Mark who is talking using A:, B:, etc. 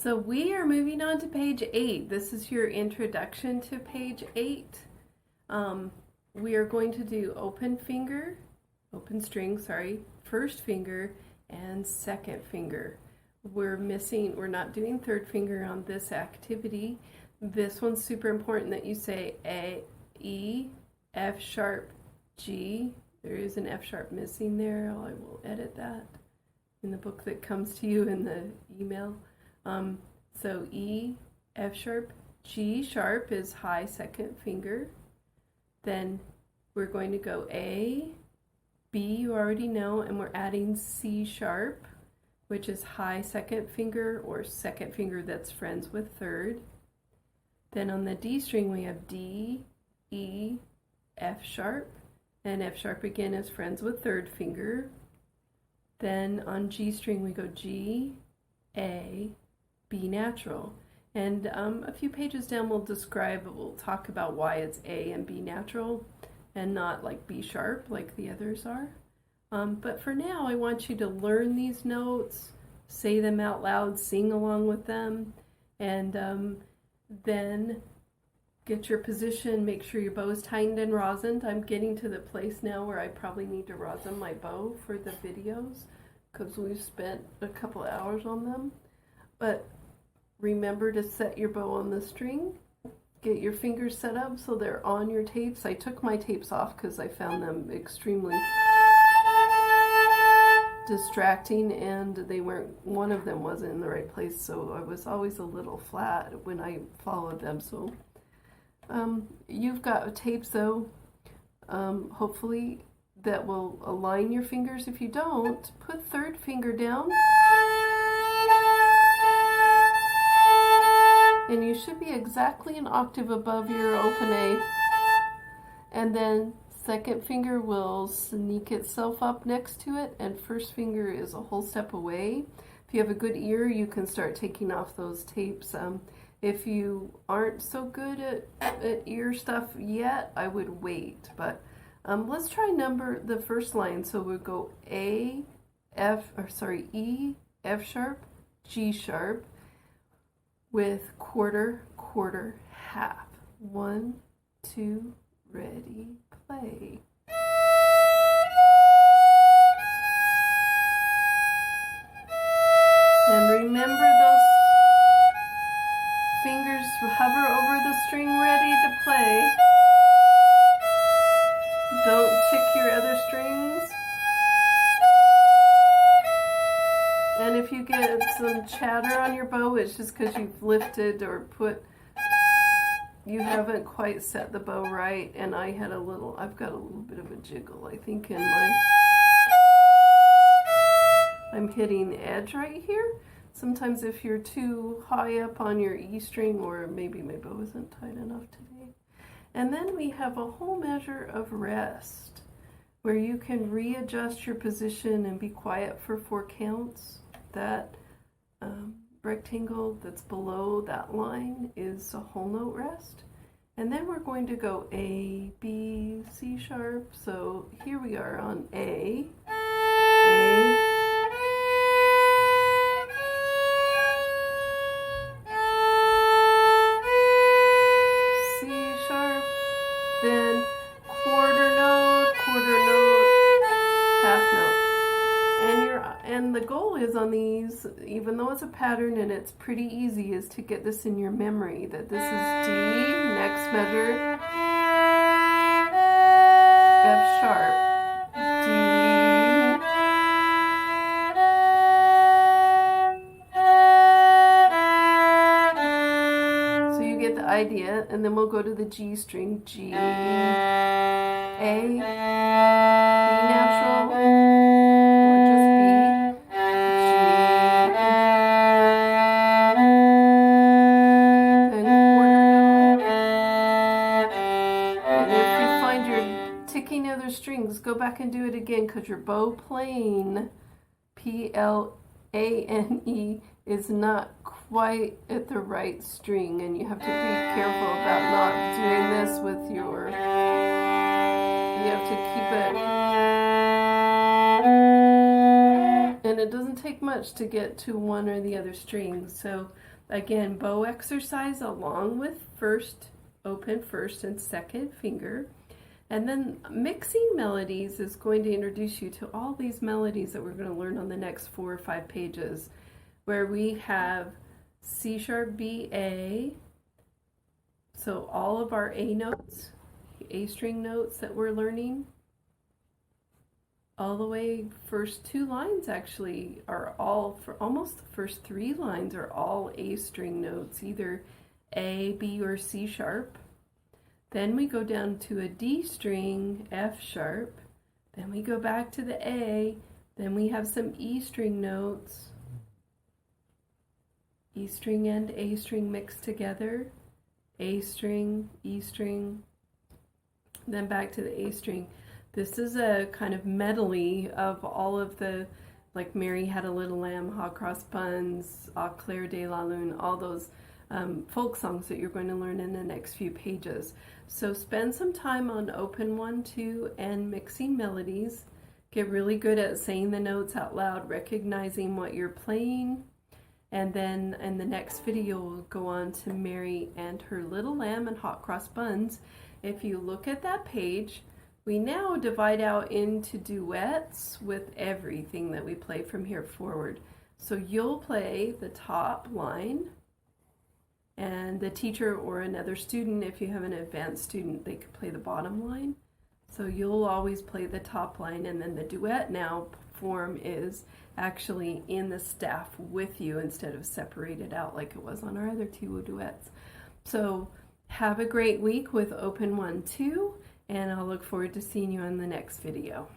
A: So we are moving on to page 8. This is your introduction to page 8. We are going to do open string, first finger, and second finger. We're not doing third finger on this activity. This one's super important that you say A, E, F sharp, G. There is an F sharp missing there. I will edit that in the book that comes to you in the email. So E, F sharp, G sharp is high second finger. Then we're going to go A, B you already know, and we're adding C sharp, which is high second finger or second finger that's friends with third. Then on the D string we have D, E, F sharp, and F sharp again is friends with third finger. Then on G string we go G, A, B natural. And a few pages down we'll talk about why it's A and B natural and not like B sharp like the others are. But for now I want you to learn these notes, say them out loud, sing along with them, and then get your position, make sure your bow is tightened and rosined. I'm getting to the place now where I probably need to rosin my bow for the videos because we've spent a couple hours on them. But remember to set your bow on the string. Get your fingers set up so they're on your tapes. I took my tapes off because I found them extremely distracting, and one of them wasn't in the right place, so I was always a little flat when I followed them. So you've got tapes though, hopefully that will align your fingers. If you don't, put third finger down. And you should be exactly an octave above your open A. And then second finger will sneak itself up next to it, and first finger is a whole step away. If you have a good ear, you can start taking off those tapes. If you aren't so good at ear stuff yet, I would wait. But let's try number the first line. So we'll go E, F sharp, G sharp, with quarter, quarter, half. 1, 2, ready, play. And remember those fingers hover over the string, ready to play. Don't tick your other strings. And if you get some chatter on your bow, it's just because you've lifted or you haven't quite set the bow right. And I've got a little bit of a jiggle, I think, I'm hitting the edge right here. Sometimes if you're too high up on your E string, or maybe my bow isn't tight enough today. And then we have a whole measure of rest, where you can readjust your position and be quiet for 4 counts. That rectangle that's below that line is a whole note rest. And then we're going to go A, B, C sharp. So here we are on A, C sharp, then quarter note, half note. And the goal is on these, even though it's a pattern and it's pretty easy, is to get this in your memory, that this is D, next measure, F sharp, D, so you get the idea. And then we'll go to the G string, G, A, B natural, or just B, G, then quarter note. And if you find you're ticking other strings, go back and do it again, because your bow plane, Plane, is not quite at the right string, and you have to be careful about not doing this with your, you have to keep it, and it doesn't take much to get to one or the other string. So Again, bow exercise along with open first and second finger. And then mixing melodies is going to introduce you to all these melodies that we're going to learn on the next 4 or 5 pages, where we have C sharp, B, A. So all of our A notes, A string notes that we're learning, all the way first 2 lines actually are all, for almost the first 3 lines are all A string notes, either A, B, or C sharp. Then we go down to a D string, F sharp. Then we go back to the A. Then we have some E string notes. E string and A string mixed together. A string, E string. Then back to the A string. This is a kind of medley of all of the, like Mary Had a Little Lamb, Hot Cross Buns, Au Clair de la Lune, all those folk songs that you're going to learn in the next few pages. So spend some time on open 1, 2, and mixing melodies. Get really good at saying the notes out loud, recognizing what you're playing. And then in the next video, we'll go on to Mary and Her Little Lamb and Hot Cross Buns. If you look at that page, we now divide out into duets with everything that we play from here forward. So you'll play the top line, and the teacher or another student, if you have an advanced student, they could play the bottom line. So you'll always play the top line, and then the duet now form is actually in the staff with you instead of separated out like it was on our other 2 duets. So have a great week with Open 1, 2, and I'll look forward to seeing you in the next video.